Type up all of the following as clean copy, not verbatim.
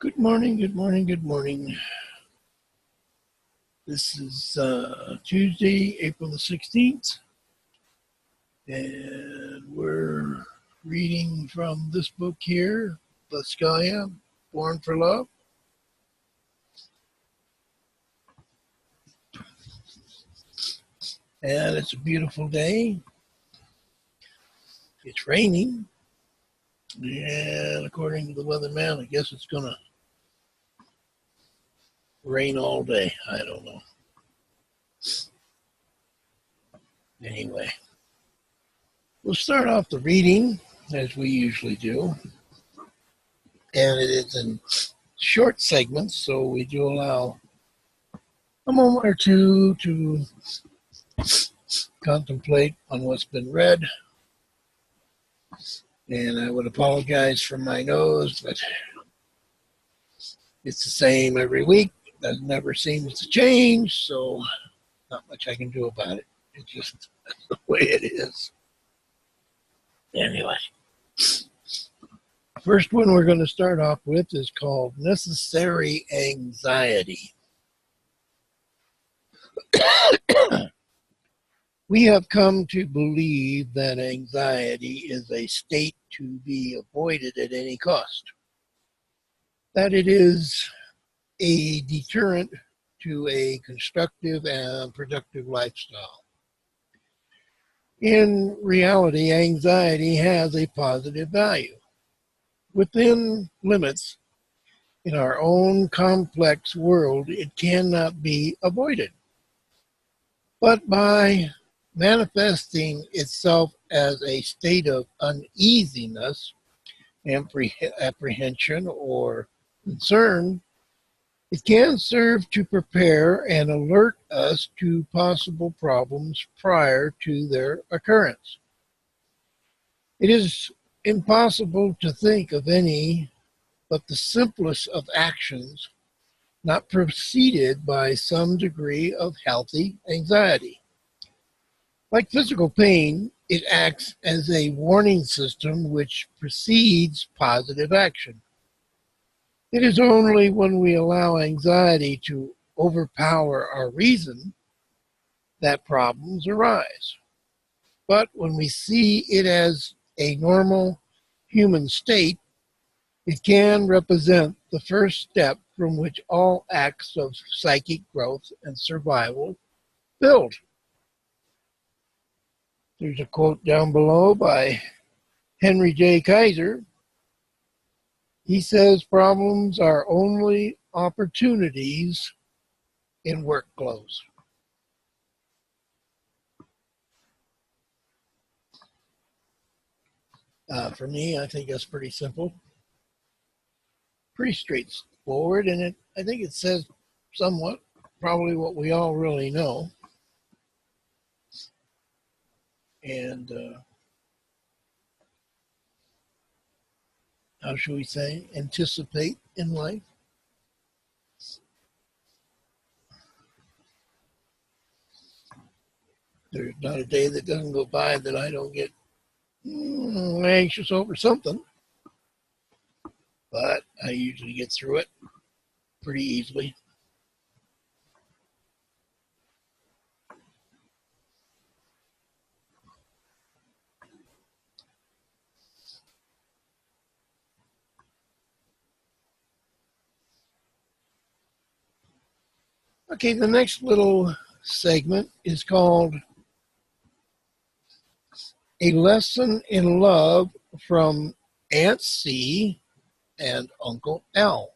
Good morning, good morning, good morning. This is Tuesday, April the 16th, and we're reading from this book here, Buscaglia, Born for Love. And it's a beautiful day. It's raining, and according to the weatherman, I guess it's going to rain all day. I don't know. Anyway, we'll start off the reading as we usually do. And it is in short segments, so we do allow a moment or two to contemplate on what's been read. And I would apologize for my nose, but it's the same every week. That never seems to change, so not much I can do about it. It's just the way it is. Anyway, first one we're going to start off with is called Necessary Anxiety. We have come to believe that anxiety is a state to be avoided at any cost, that it is a deterrent to a constructive and productive lifestyle. In reality, anxiety has a positive value. Within limits, in our own complex world, it cannot be avoided. But by manifesting itself as a state of uneasiness, apprehension, or concern, it can serve to prepare and alert us to possible problems prior to their occurrence. It is impossible to think of any but the simplest of actions not preceded by some degree of healthy anxiety. Like physical pain, it acts as a warning system which precedes positive action. It is only when we allow anxiety to overpower our reason that problems arise. But when we see it as a normal human state, it can represent the first step from which all acts of psychic growth and survival build. There's a quote down below by Henry J. Kaiser. He says, "Problems are only opportunities in work clothes." For me, I think that's pretty simple, pretty straightforward, and I think it says somewhat probably what we all really know. And how should we say, anticipate in life. There's not a day that doesn't go by that I don't get anxious over something, but I usually get through it pretty easily. Okay, the next little segment is called A Lesson in Love from Aunt C and Uncle L.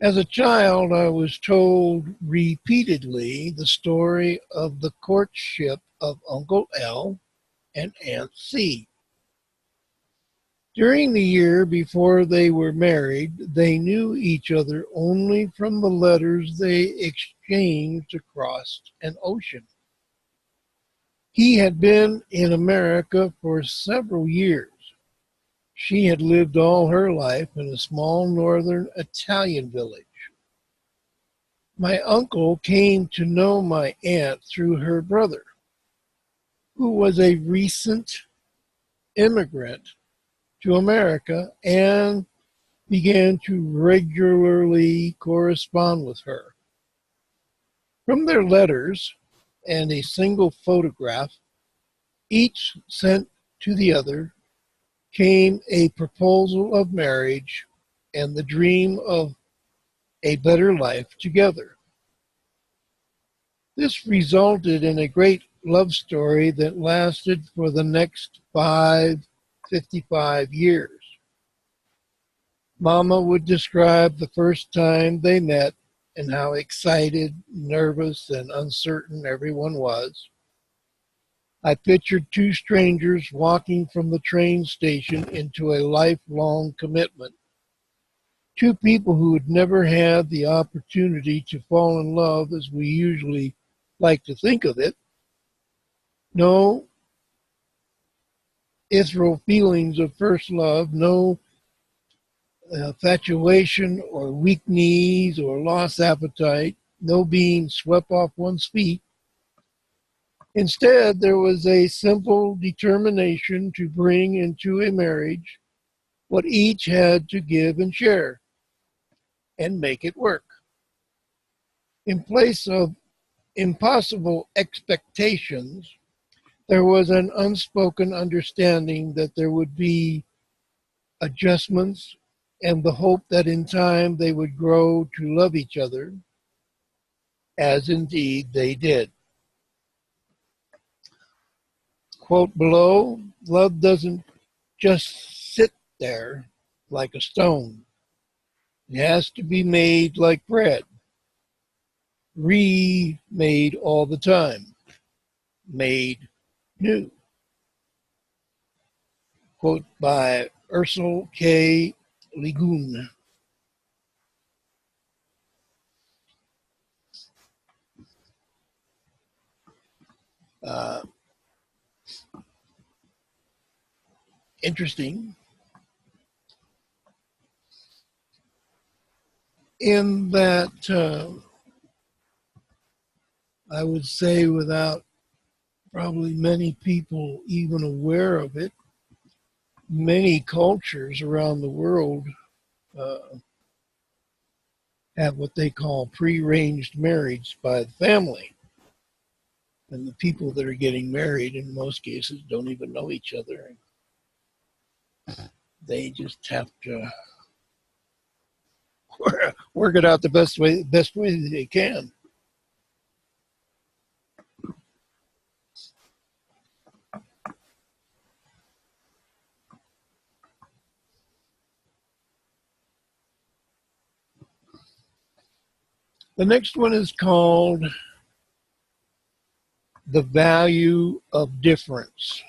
As a child, I was told repeatedly the story of the courtship of Uncle L and Aunt C. During the year before they were married, they knew each other only from the letters they exchanged across an ocean. He had been in America for several years. She had lived all her life in a small northern Italian village. My uncle came to know my aunt through her brother, who was a recent immigrant to America and began to regularly correspond with her. From their letters and a single photograph, each sent to the other, came a proposal of marriage and the dream of a better life together. This resulted in a great love story that lasted for the next 55 years. Mama would describe the first time they met and how excited, nervous, and uncertain everyone was. I pictured two strangers walking from the train station into a lifelong commitment. Two people who had never had the opportunity to fall in love as we usually like to think of it. No ethereal feelings of first love, no infatuation or weak knees or lost appetite, no being swept off one's feet. Instead, there was a simple determination to bring into a marriage what each had to give and share and make it work. In place of impossible expectations, there was an unspoken understanding that there would be adjustments and the hope that in time they would grow to love each other, as indeed they did. Quote below, love doesn't just sit there like a stone. It has to be made like bread, remade all the time, made new. Quote by Ursula K. Le Guin. Uh, Interesting in that I would say without probably many people even aware of it, many cultures around the world uh, have what they call pre-arranged marriage by the family. And the people that are getting married in most cases don't even know each other. They just have to work it out the best way they can. The next one is called the value of difference.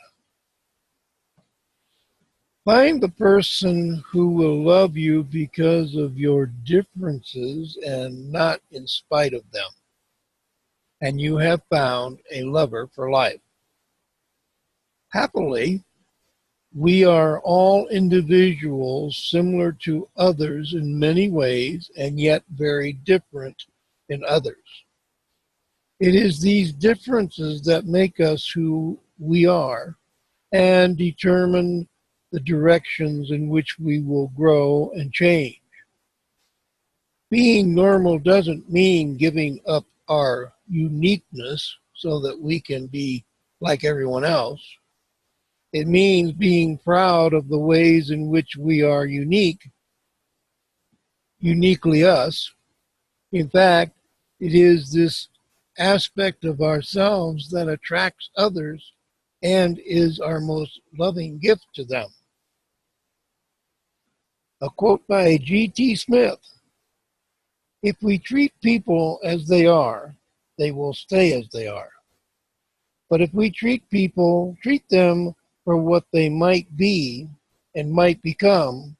Find the person who will love you because of your differences and not in spite of them. And you have found a lover for life. Happily, we are all individuals similar to others in many ways and yet very different in others. It is these differences that make us who we are and determine the directions in which we will grow and change. Being normal doesn't mean giving up our uniqueness so that we can be like everyone else. It means being proud of the ways in which we are unique, uniquely us. In fact, it is this aspect of ourselves that attracts others and is our most loving gift to them. A quote by G.T. Smith: if we treat people as they are, they will stay as they are. But if we treat them for what they might be and might become,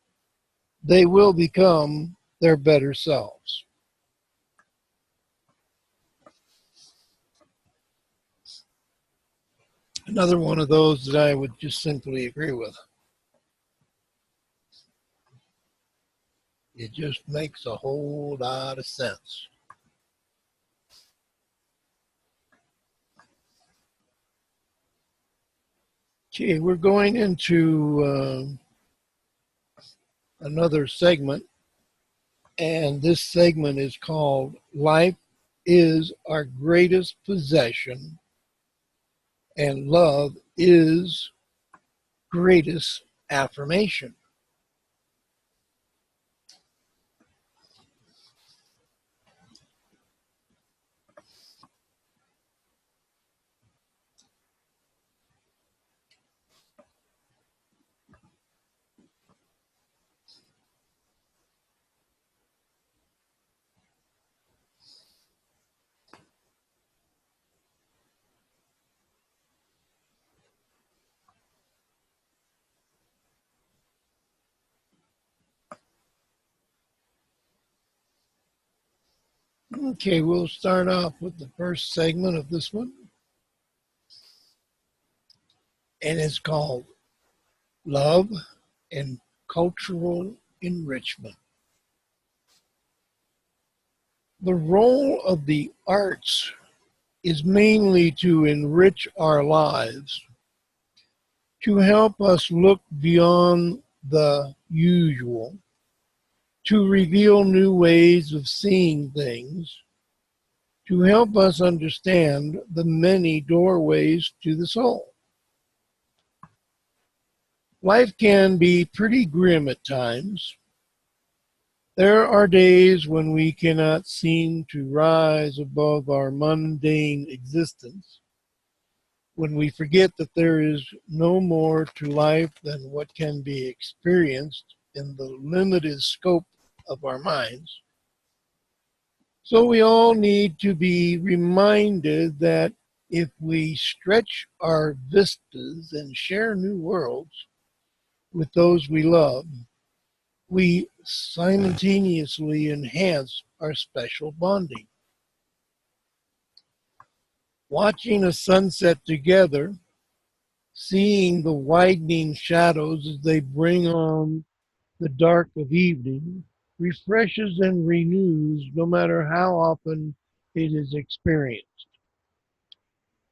they will become their better selves. Another one of those that I would just simply agree with. It just makes a whole lot of sense. Okay, we're going into another segment, and this segment is called Life is Our Greatest Possession and Love is Greatest Affirmation. Okay, we'll start off with the first segment of this one, and it's called Love and Cultural Enrichment. The role of the arts is mainly to enrich our lives, to help us look beyond the usual, to reveal new ways of seeing things, to help us understand the many doorways to the soul. Life can be pretty grim at times. There are days when we cannot seem to rise above our mundane existence, when we forget that there is no more to life than what can be experienced in the limited scope of our minds. So we all need to be reminded that if we stretch our vistas and share new worlds with those we love, we simultaneously enhance our special bonding. Watching a sunset together, seeing the widening shadows as they bring on the dark of evening, refreshes and renews no matter how often it is experienced.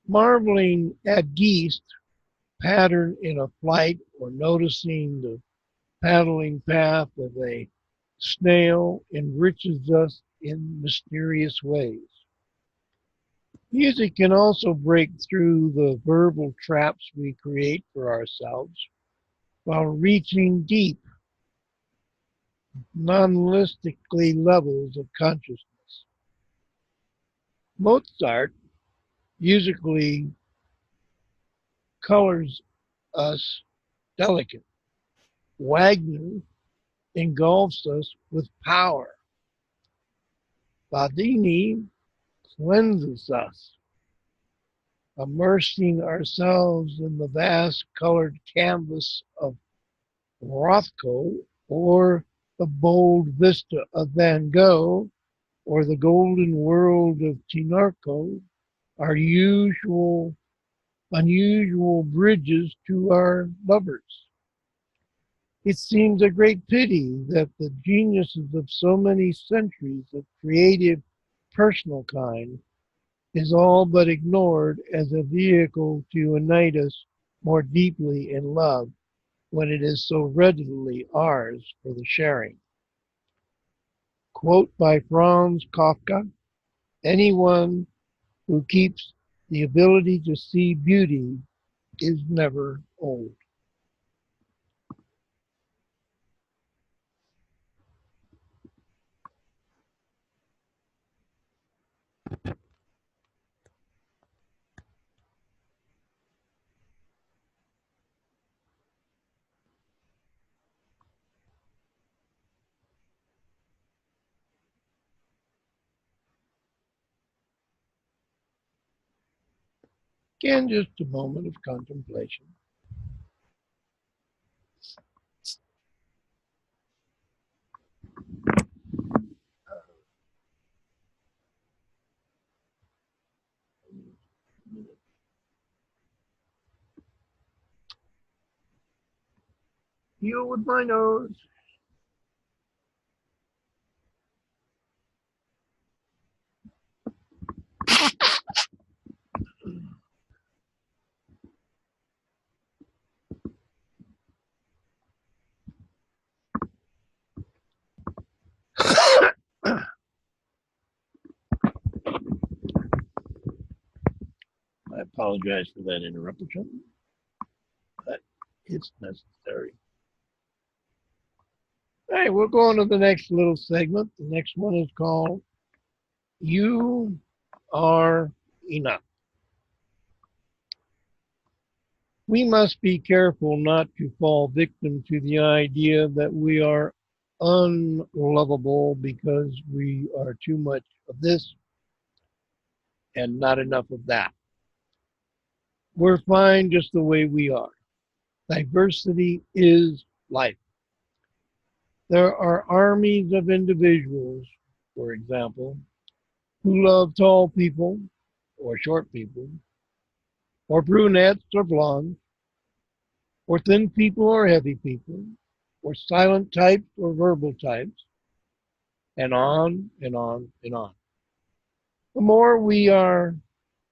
Marveling at geese pattern in a flight or noticing the paddling path of a snail enriches us in mysterious ways. Music can also break through the verbal traps we create for ourselves while reaching deep, non-listically levels of consciousness. Mozart musically colors us delicate. Wagner engulfs us with power. Badini cleanses us, immersing ourselves in the vast colored canvas of Rothko, or the bold vista of Van Gogh, or the golden world of Tinoco, are unusual bridges to our lovers. It seems a great pity that the geniuses of so many centuries of creative personal kind is all but ignored as a vehicle to unite us more deeply in love when it is so readily ours for the sharing. Quote by Franz Kafka: anyone who keeps the ability to see beauty is never old. Again, just a moment of contemplation. Feel with my nose. apologize for that interruption, but it's necessary. All right, we'll go on to the next little segment. The next one is called You Are Enough. We must be careful not to fall victim to the idea that we are unlovable because we are too much of this and not enough of that. We're fine just the way we are. Diversity is life. There are armies of individuals, for example, who love tall people or short people, or brunettes or blondes, or thin people or heavy people, or silent types or verbal types, and on and on and on. The more we are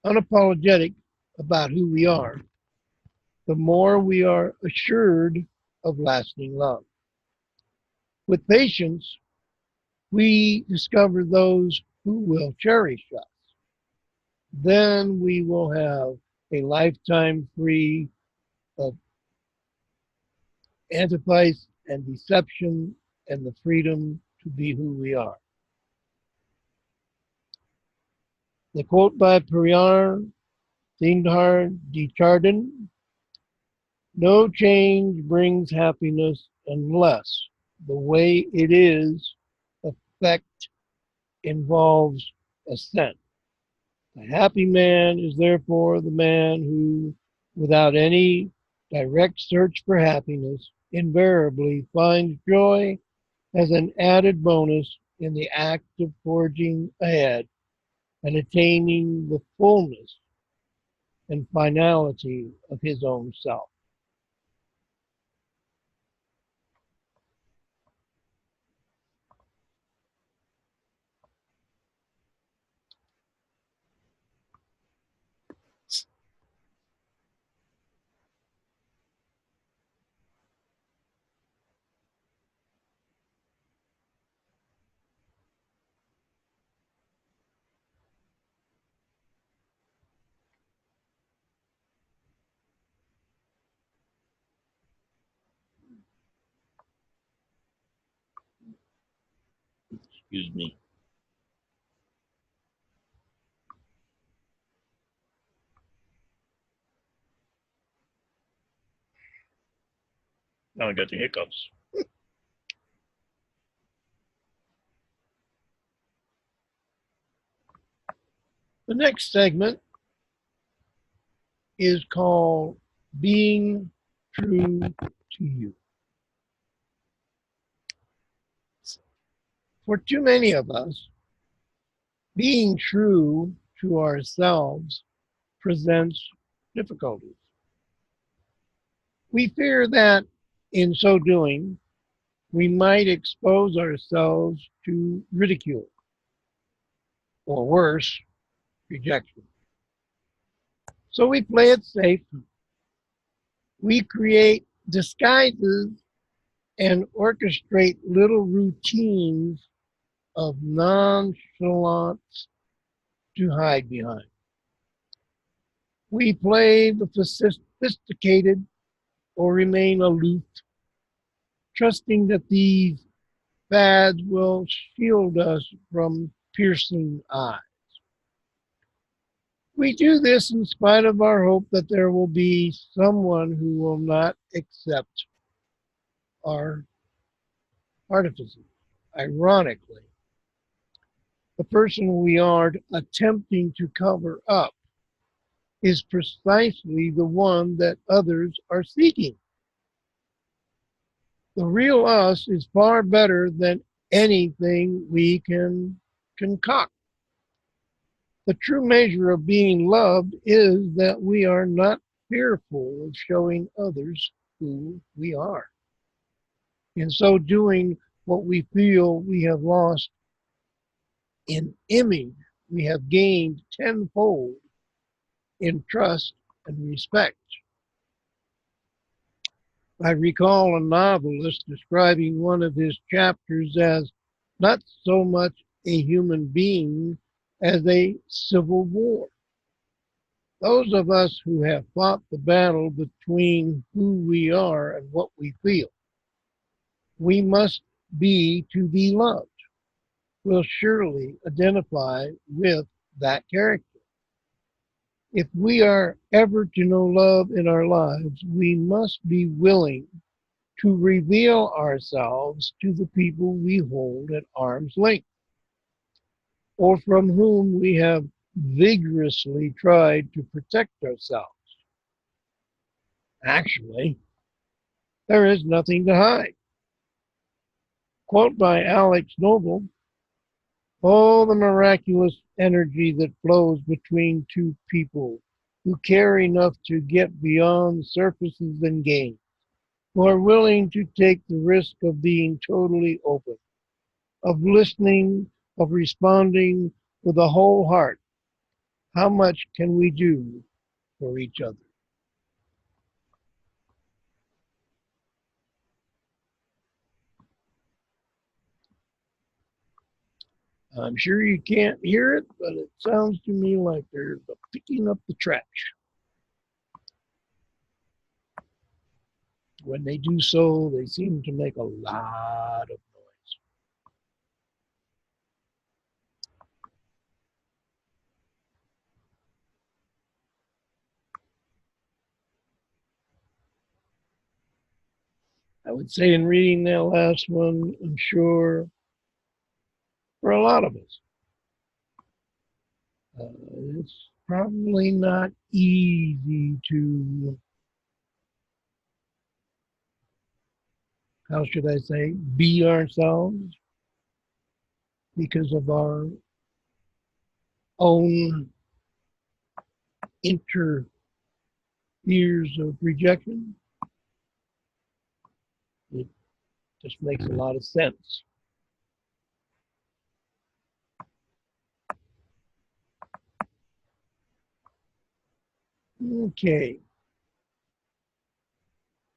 unapologetic about who we are, the more we are assured of lasting love. With patience, we discover those who will cherish us. Then we will have a lifetime free of artifice and deception and the freedom to be who we are. The quote by Pierre Teilhard de Chardin: "No change brings happiness unless the way it is effect involves assent. The happy man is therefore the man who, without any direct search for happiness, invariably finds joy as an added bonus in the act of forging ahead and attaining the fullness and finality of his own self." Excuse me. Now I got the hiccups. The next segment is called Being True to You. For too many of us, being true to ourselves presents difficulties. We fear that in so doing, we might expose ourselves to ridicule, or worse, rejection. So we play it safe. We create disguises and orchestrate little routines of nonchalance to hide behind. We play the sophisticated or remain aloof, trusting that these fads will shield us from piercing eyes. We do this in spite of our hope that there will be someone who will not accept our artifices. Ironically, the person we are attempting to cover up is precisely the one that others are seeking. The real us is far better than anything we can concoct. The true measure of being loved is that we are not fearful of showing others who we are. In so doing, what we feel we have lost in image, we have gained tenfold in trust and respect. I recall a novelist describing one of his chapters as not so much a human being as a civil war. Those of us who have fought the battle between who we are and what we feel, we must be to be loved, will surely identify with that character. If we are ever to know love in our lives, we must be willing to reveal ourselves to the people we hold at arm's length, or from whom we have vigorously tried to protect ourselves. Actually, there is nothing to hide. Quote by Alex Noble: "Oh, the miraculous energy that flows between two people who care enough to get beyond surfaces and gain, who are willing to take the risk of being totally open, of listening, of responding with a whole heart. How much can we do for each other?" I'm sure you can't hear it, but it sounds to me like they're picking up the trash. When they do so, they seem to make a lot of noise. I would say in reading that last one, I'm sure for a lot of us, it's probably not easy to, how should I say, be ourselves because of our own inter years of rejection. It just makes a lot of sense. Okay,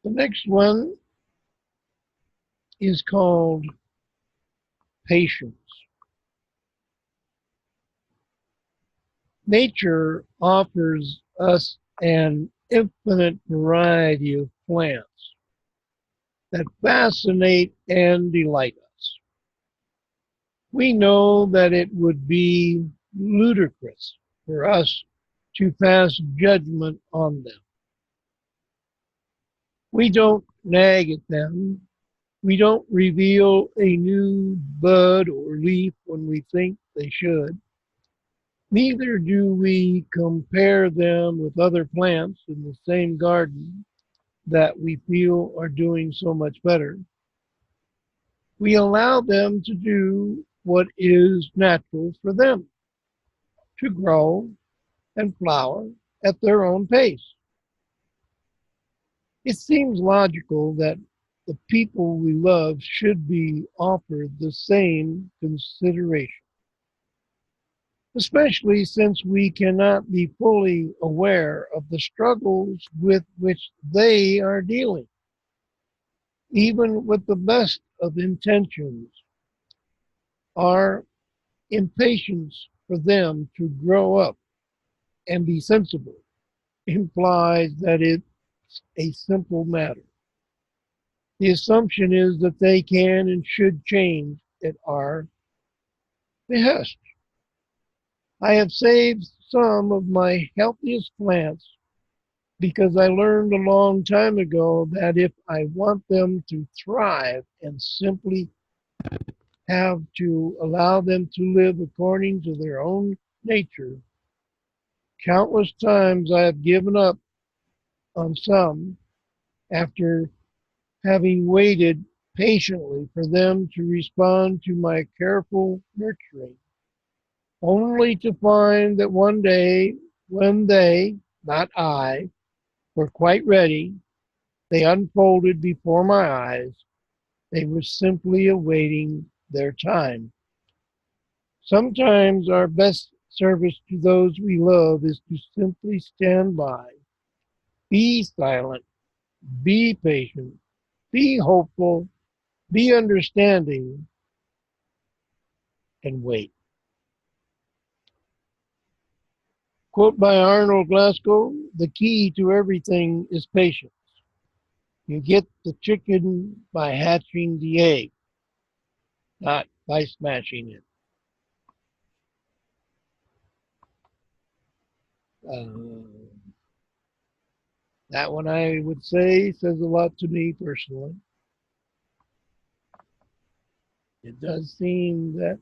the next one is called patience. Nature offers us an infinite variety of plants that fascinate and delight us. We know that it would be ludicrous for us to pass judgment on them. We don't nag at them. We don't reveal a new bud or leaf when we think they should. Neither do we compare them with other plants in the same garden that we feel are doing so much better. We allow them to do what is natural for them, to grow and flower at their own pace. It seems logical that the people we love should be offered the same consideration, especially since we cannot be fully aware of the struggles with which they are dealing. Even with the best of intentions, our impatience for them to grow up and be sensible implies that it's a simple matter. The assumption is that they can and should change at our behest. I have saved some of my healthiest plants because I learned a long time ago that if I want them to thrive and simply have to allow them to live according to their own nature, countless times I have given up on some after having waited patiently for them to respond to my careful nurturing, only to find that one day, when they, not I, were quite ready, they unfolded before my eyes. They were simply awaiting their time. Sometimes our best service to those we love is to simply stand by, be silent, be patient, be hopeful, be understanding, and wait. Quote by Arnold Glasgow, the key to everything is patience. You get the chicken by hatching the egg, not by smashing it. Uh, that one I would say says a lot to me personally. It does seem that,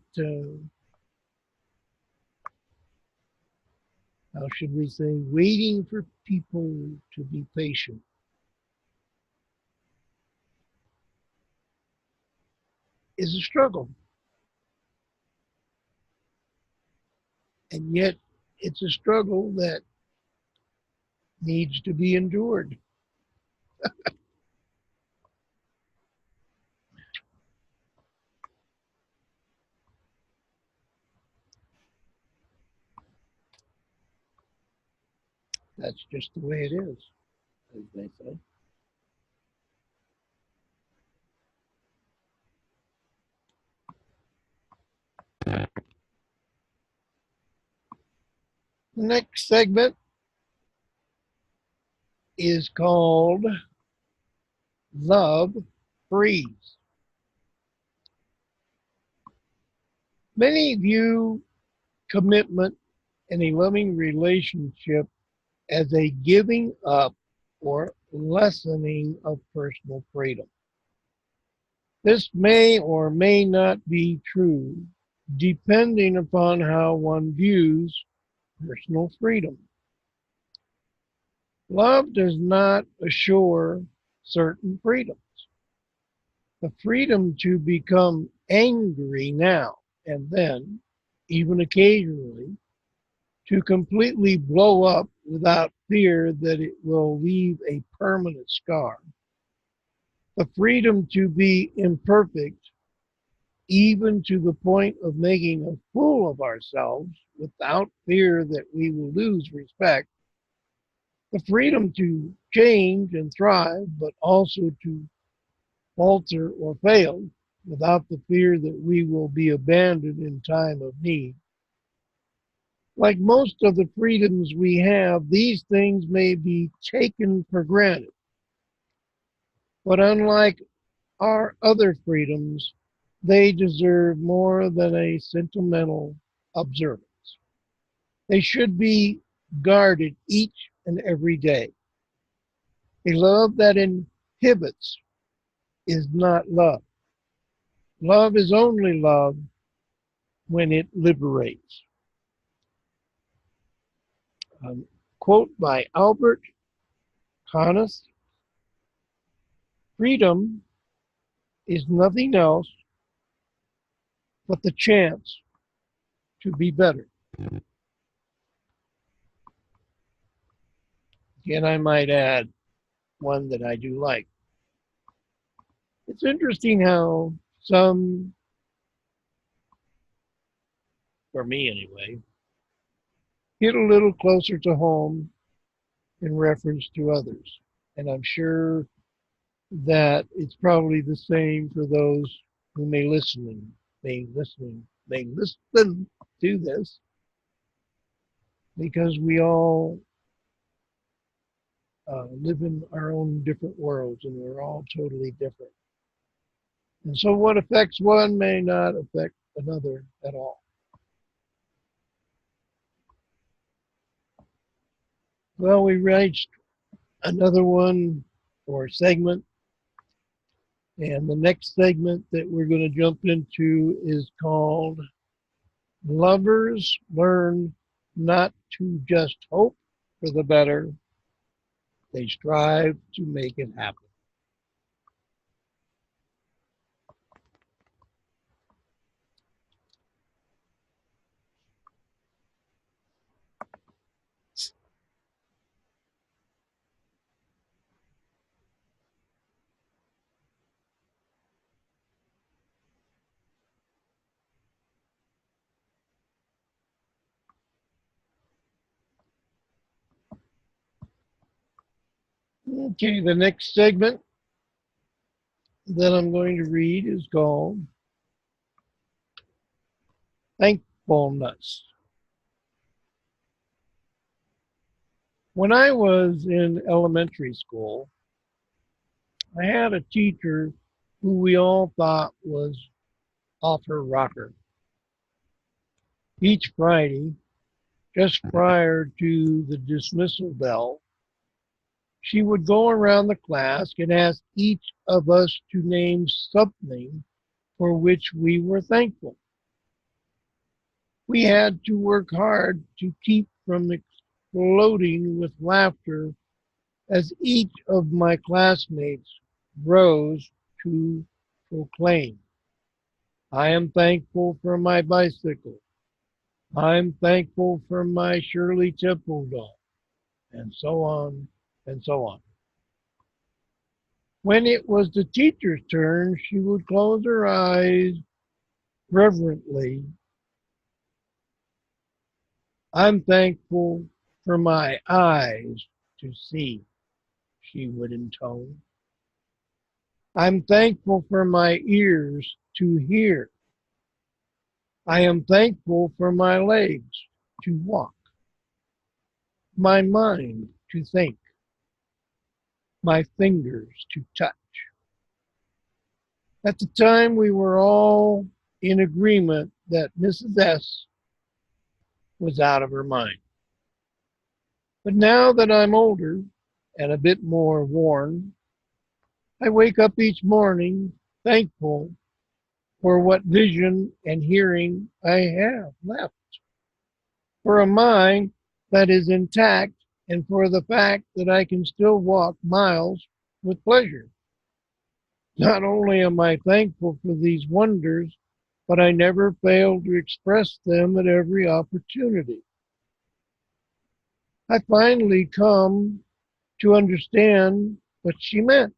how should we say, waiting for people to be patient is a struggle. And yet it's a struggle that needs to be endured. That's just the way it is, as they say. The next segment is called Love Frees. Many view commitment in a loving relationship as a giving up or lessening of personal freedom. This may or may not be true, depending upon how one views personal freedom. Love does not assure certain freedoms. The freedom to become angry now and then, even occasionally, to completely blow up without fear that it will leave a permanent scar. The freedom to be imperfect, even to the point of making a fool of ourselves without fear that we will lose respect. The freedom to change and thrive, but also to falter or fail without the fear that we will be abandoned in time of need. Like most of the freedoms we have, these things may be taken for granted. But unlike our other freedoms, they deserve more than a sentimental observance. They should be guarded each and every day. A love that inhibits is not love. Love is only love when it liberates. Quote by Albert Camus: freedom is nothing else but the chance to be better. Again, I might add one that I do like. It's interesting how some, for me anyway, hit a little closer to home in reference to others. And I'm sure that it's probably the same for those who may listen to this, because we all live in our own different worlds and we're all totally different. And so what affects one may not affect another at all. Well, we reached another one or segment, and the next segment that we're going to jump into is called Lovers Learn Not to Just Hope for the Better, they strive to make it happen. Okay, the next segment that I'm going to read is called Thankfulness. When I was in elementary school, I had a teacher who we all thought was off her rocker. Each Friday, just prior to the dismissal bell, she would go around the class and ask each of us to name something for which we were thankful. We had to work hard to keep from exploding with laughter as each of my classmates rose to proclaim, I am thankful for my bicycle. I'm thankful for my Shirley Temple doll, and so on and so on. When it was the teacher's turn, she would close her eyes reverently. I'm thankful for my eyes to see, she would intone. I'm thankful for my ears to hear. I am thankful for my legs to walk, my mind to think, my fingers to touch. At the time, we were all in agreement that Mrs. S was out of her mind. But now that I'm older and a bit more worn, I wake up each morning thankful for what vision and hearing I have left, for a mind that is intact, and for the fact that I can still walk miles with pleasure. Not only am I thankful for these wonders, but I never fail to express them at every opportunity. I finally come to understand what she meant.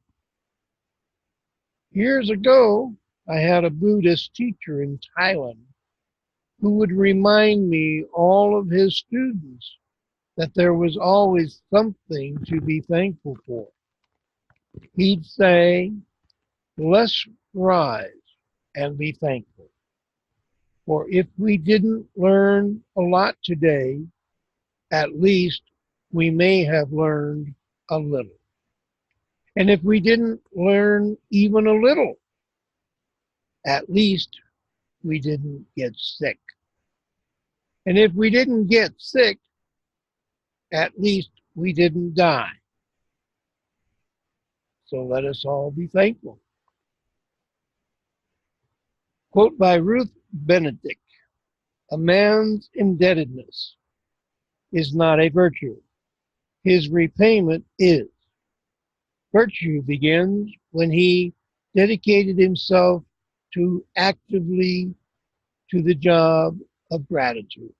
Years ago, I had a Buddhist teacher in Thailand who would remind me, all of his students, that there was always something to be thankful for. He'd say, let's rise and be thankful. For if we didn't learn a lot today, at least we may have learned a little. And if we didn't learn even a little, at least we didn't get sick. And if we didn't get sick, at least we didn't die. So let us all be thankful. Quote by Ruth Benedict, a man's indebtedness is not a virtue. His repayment is. Virtue begins when he dedicated himself to actively to the job of gratitude.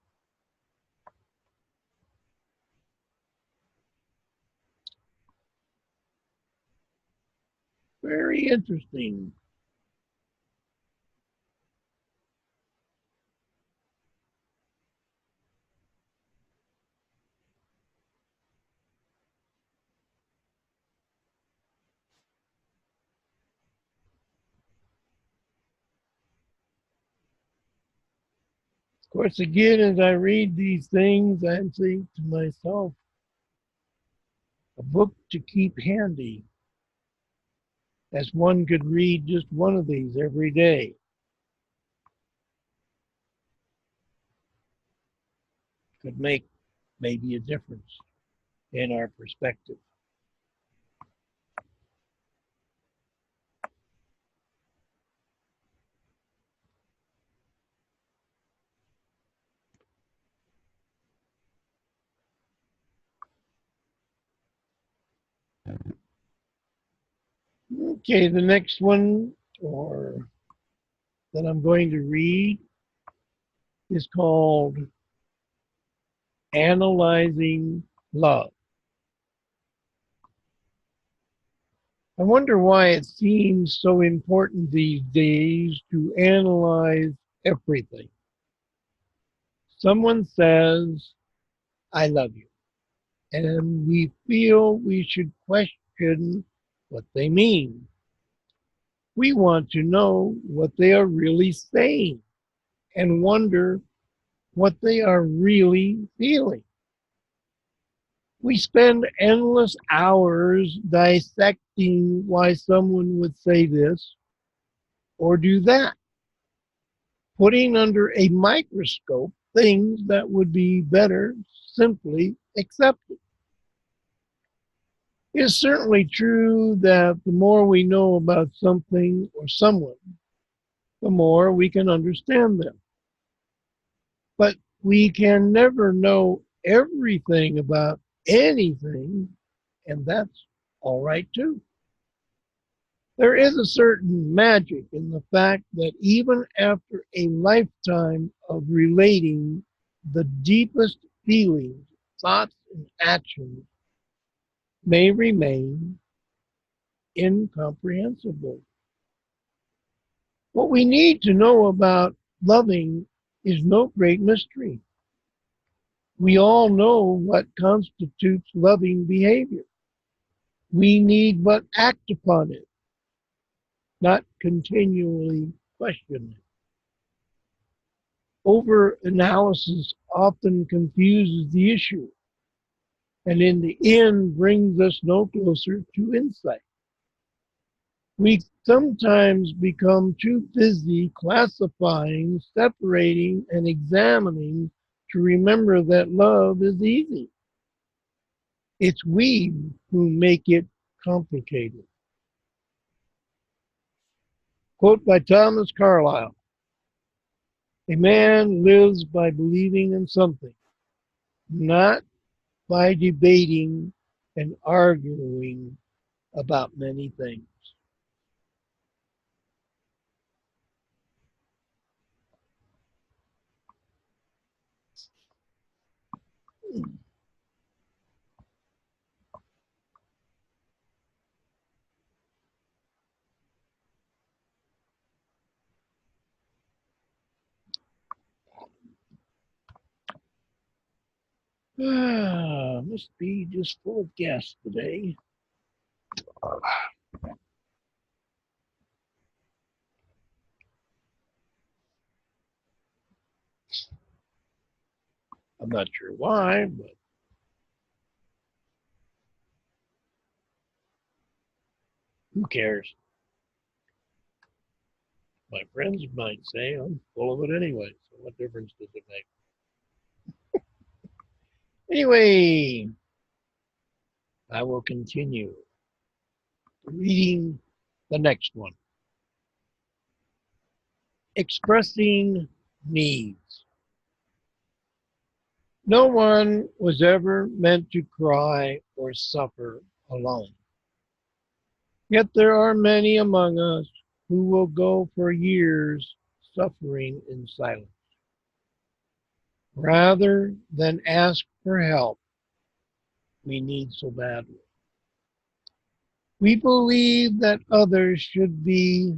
Very interesting. Of course, again, as I read these things, I think to myself, a book to keep handy, as one could read just one of these every day. Could make maybe a difference in our perspective. Okay, the next one, or that I'm going to read, is called Analyzing Love. I wonder why it seems so important these days to analyze everything. Someone says, I love you, and we feel we should question what they mean. We want to know what they are really saying and wonder what they are really feeling. We spend endless hours dissecting why someone would say this or do that, putting under a microscope things that would be better simply accepted. It is certainly true that the more we know about something or someone, the more we can understand them. But we can never know everything about anything, and that's all right too. There is a certain magic in the fact that even after a lifetime of relating, the deepest feelings, thoughts, and actions may remain incomprehensible. What we need to know about loving is no great mystery. We all know what constitutes loving behavior. We need but act upon it, not continually question it. Over-analysis often confuses the issue and in the end brings us no closer to insight. We sometimes become too busy classifying, separating, and examining to remember that love is easy. It's we who make it complicated. Quote by Thomas Carlyle: "A man lives by believing in something, not by debating and arguing about many things." Must be just full of gas today. I'm not sure why, but who cares? My friends might say I'm full of it anyway, so what difference does it make? Anyway, I will continue reading the next one. Expressing needs. No one was ever meant to cry or suffer alone. Yet there are many among us who will go for years suffering in silence. Rather than ask for help we need so badly. We believe that others should be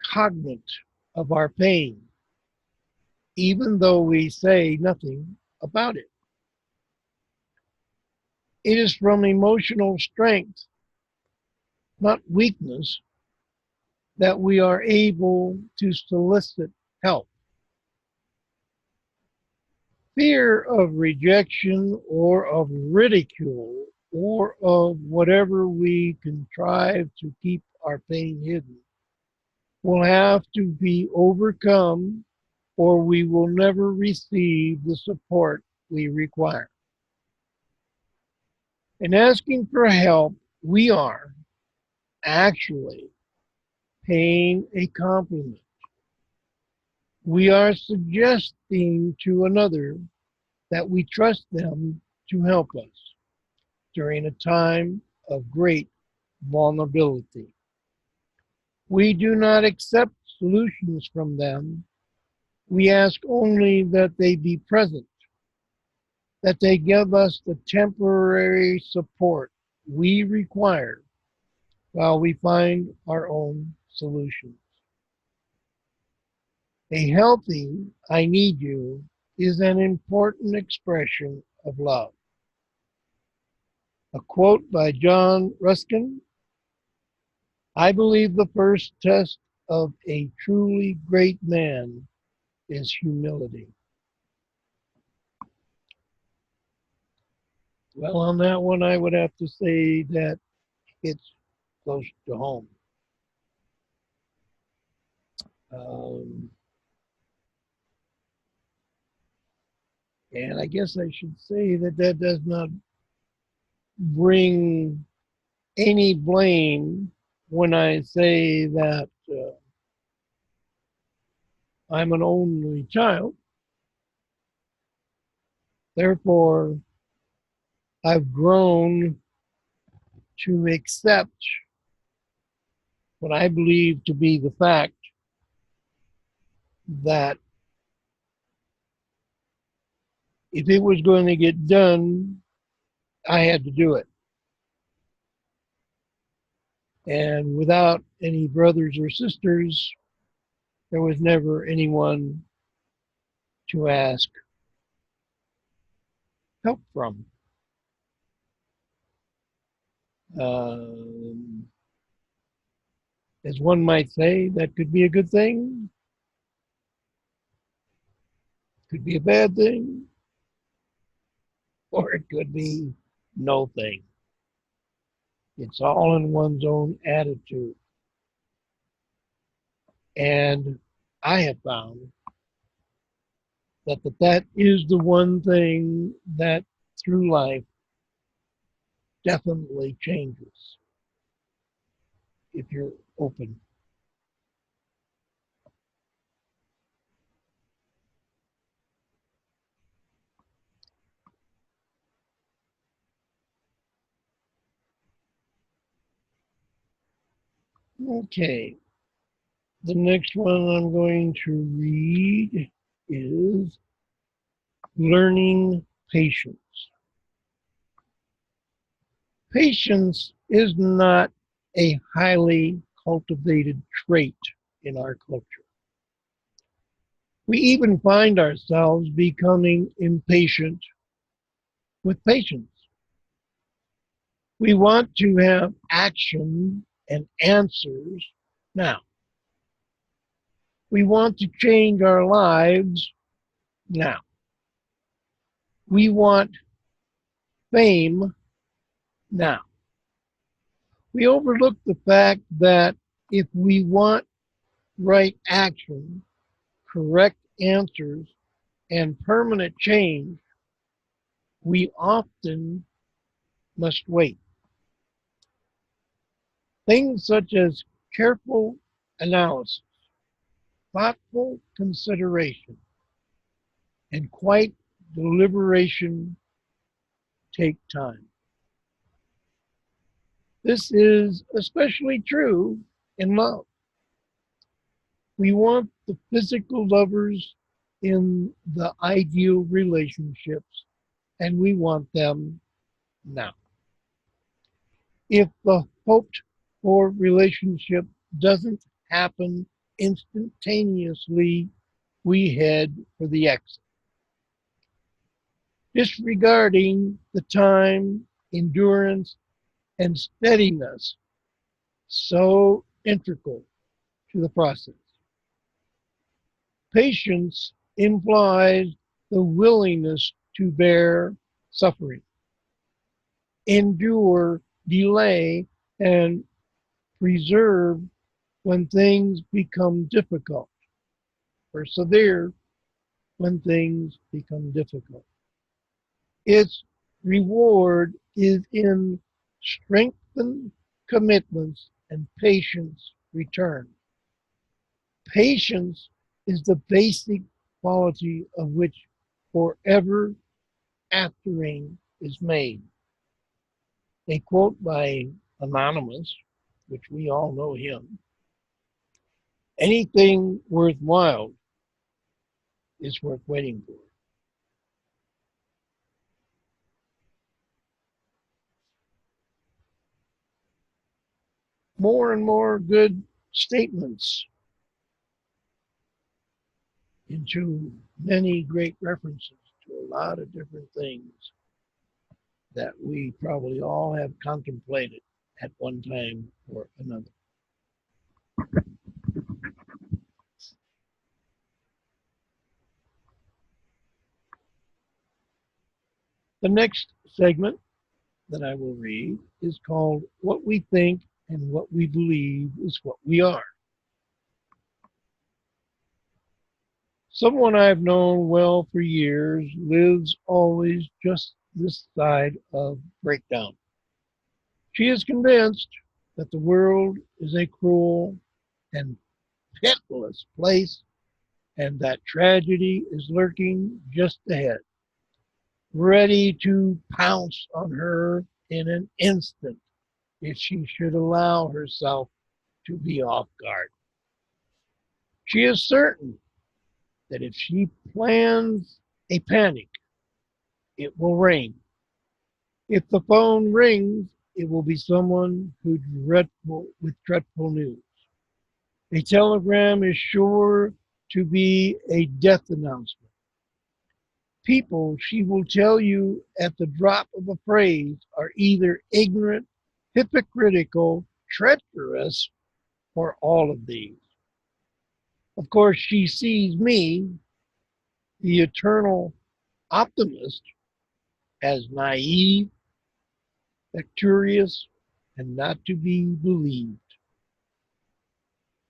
cognate of our pain, even though we say nothing about it. It is from emotional strength, not weakness, that we are able to solicit help. Fear of rejection or of ridicule or of whatever we contrive to keep our pain hidden will have to be overcome, or we will never receive the support we require. In asking for help, we are actually paying a compliment. We are suggesting to another that we trust them to help us during a time of great vulnerability. We do not accept solutions from them. We ask only that they be present, that they give us the temporary support we require while we find our own solutions. A healthy "I need you" is an important expression of love. A quote by John Ruskin: "I believe the first test of a truly great man is humility." Well, on that one, I would have to say that it's close to home. Um, and I guess I should say that that does not bring any blame when I say that I'm an only child. Therefore, I've grown to accept what I believe to be the fact that if it was going to get done, I had to do it. And without any brothers or sisters, there was never anyone to ask help from. Um, as one might say, that could be a good thing, could be a bad thing, or it could be no thing. It's all in one's own attitude. And I have found that is the one thing that through life definitely changes if you're open. Okay, the next one I'm going to read is learning patience. Patience is not a highly cultivated trait in our culture. We even find ourselves becoming impatient with patience. We want to have action and answers now. We want to change our lives now. We want fame now. We overlook the fact that if we want right action, correct answers, and permanent change, we often must wait. Things such as careful analysis, thoughtful consideration, and quiet deliberation take time. This is especially true in love. We want the physical lovers in the ideal relationships, and we want them now. If the hoped for relationship doesn't happen instantaneously, we head for the exit, disregarding the time, endurance, and steadiness so integral to the process. Patience implies the willingness to bear suffering, endure delay, and preserve when things become difficult, persevere when things become difficult. Its reward is in strengthened commitments and patience return. Patience is the basic quality of which forever aftering is made. A quote by Anonymous, which we all know him: anything worthwhile is worth waiting for. More and more good statements into many great references to a lot of different things that we probably all have contemplated at one time or another. The next segment that I will read is called What We Think and What We Believe is What We Are. Someone I've known well for years lives always just this side of breakdown. She is convinced that the world is a cruel and pitiless place and that tragedy is lurking just ahead, ready to pounce on her in an instant if she should allow herself to be off guard. She is certain that if she plans a panic, it will rain. If the phone rings, it will be someone with dreadful news. A telegram is sure to be a death announcement. People, she will tell you at the drop of a phrase, are either ignorant, hypocritical, treacherous, or all of these. Of course, she sees me, the eternal optimist, as naive, victorious, and not to be believed.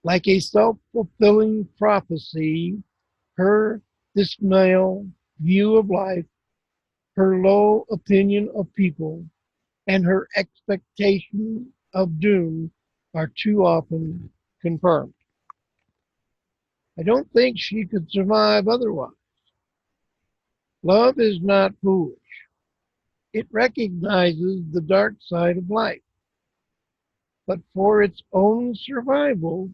Like a self-fulfilling prophecy, her dismal view of life, her low opinion of people, and her expectation of doom are too often confirmed. I don't think she could survive otherwise. Love is not foolish. It recognizes the dark side of life, but for its own survival,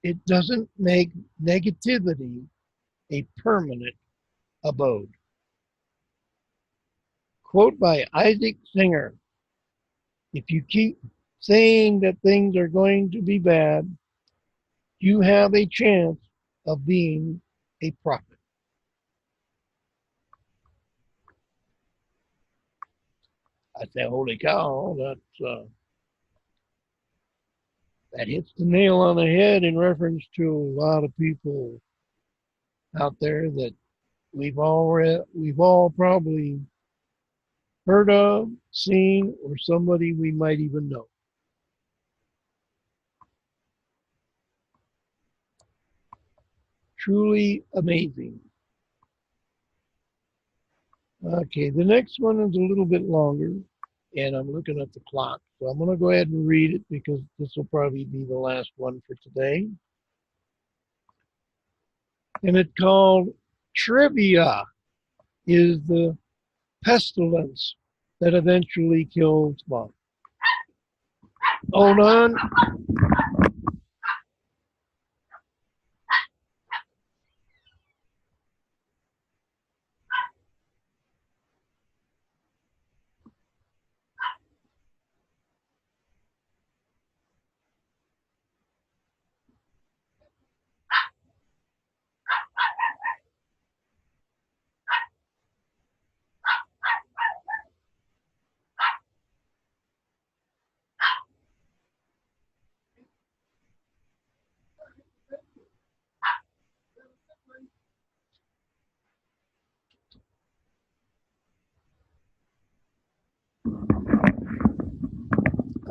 it doesn't make negativity a permanent abode. Quote by Isaac Singer: if you keep saying that things are going to be bad, you have a chance of being a prophet. I say, holy cow, that hits the nail on the head in reference to a lot of people out there that we've all probably heard of, seen, or somebody we might even know. Truly amazing. Okay, the next one is a little bit longer, and I'm looking at the clock, so I'm going to go ahead and read it because this will probably be the last one for today. And it's called Trivia is the Pestilence that Eventually Kills Love. Hold on.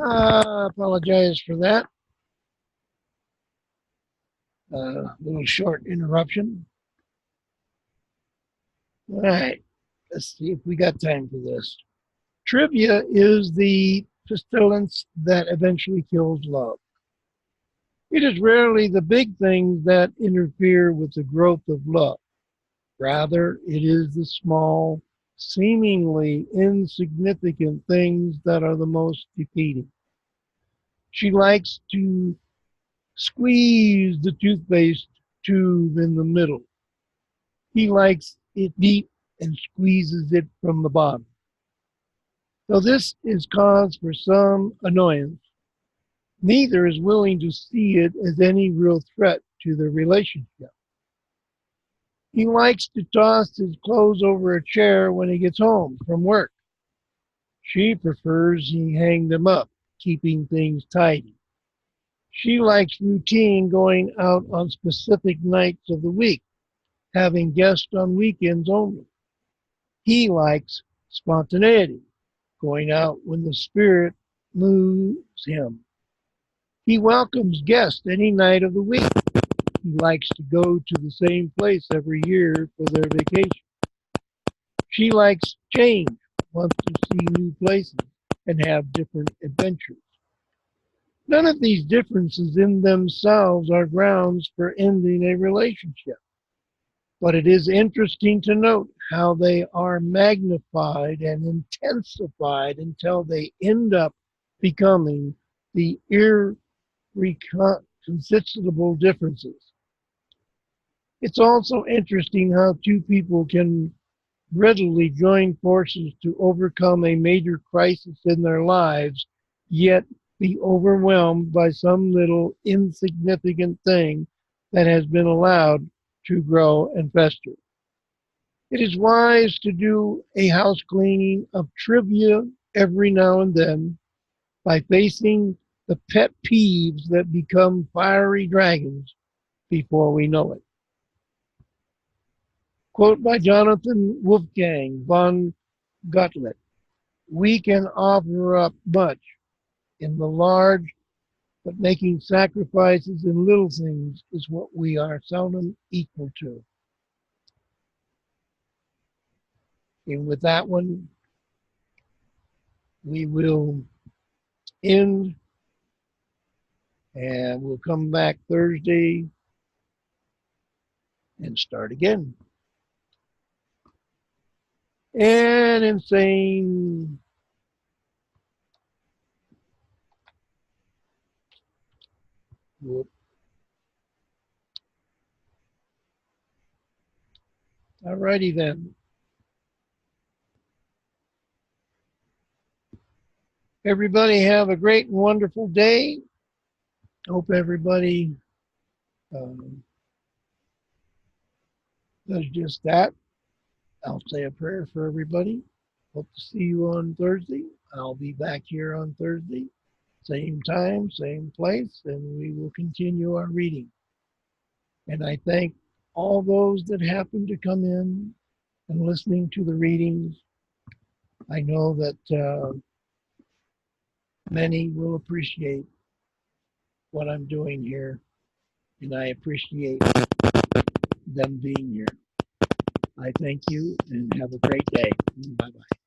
I apologize for that. Little short interruption. All right, let's see if we got time for this. Trivia is the pestilence that eventually kills love. It is rarely the big things that interfere with the growth of love. Rather, it is the small, seemingly insignificant things that are the most defeating. She likes to squeeze the toothpaste tube in the middle. He likes it deep and squeezes it from the bottom. Though this is cause for some annoyance, neither is willing to see it as any real threat to the relationship. He likes to toss his clothes over a chair when he gets home from work. She prefers he hang them up, keeping things tidy. She likes routine, going out on specific nights of the week, having guests on weekends only. He likes spontaneity, going out when the Spirit moves him. He welcomes guests any night of the week. He likes to go to the same place every year for their vacation. She likes change, wants to see new places and have different adventures. None of these differences in themselves are grounds for ending a relationship. But it is interesting to note how they are magnified and intensified until they end up becoming the irreconcilable differences. It's also interesting how two people can readily join forces to overcome a major crisis in their lives, yet be overwhelmed by some little insignificant thing that has been allowed to grow and fester. It is wise to do a house cleaning of trivia every now and then by facing the pet peeves that become fiery dragons before we know it. Quote by Jonathan Wolfgang von Gottlieb: "We can offer up much in the large, but making sacrifices in little things is what we are seldom equal to." And with that one, we will end, and we'll come back Thursday and start again. And insane. Whoop. Alrighty then. Everybody have a great and wonderful day. Hope everybody does just that. I'll say a prayer for everybody. Hope to see you on Thursday. I'll be back here on Thursday, same time, same place, and we will continue our reading. And I thank all those that happen to come in and listening to the readings. I know that many will appreciate what I'm doing here, and I appreciate them being here. I thank you and have a great day. Bye-bye.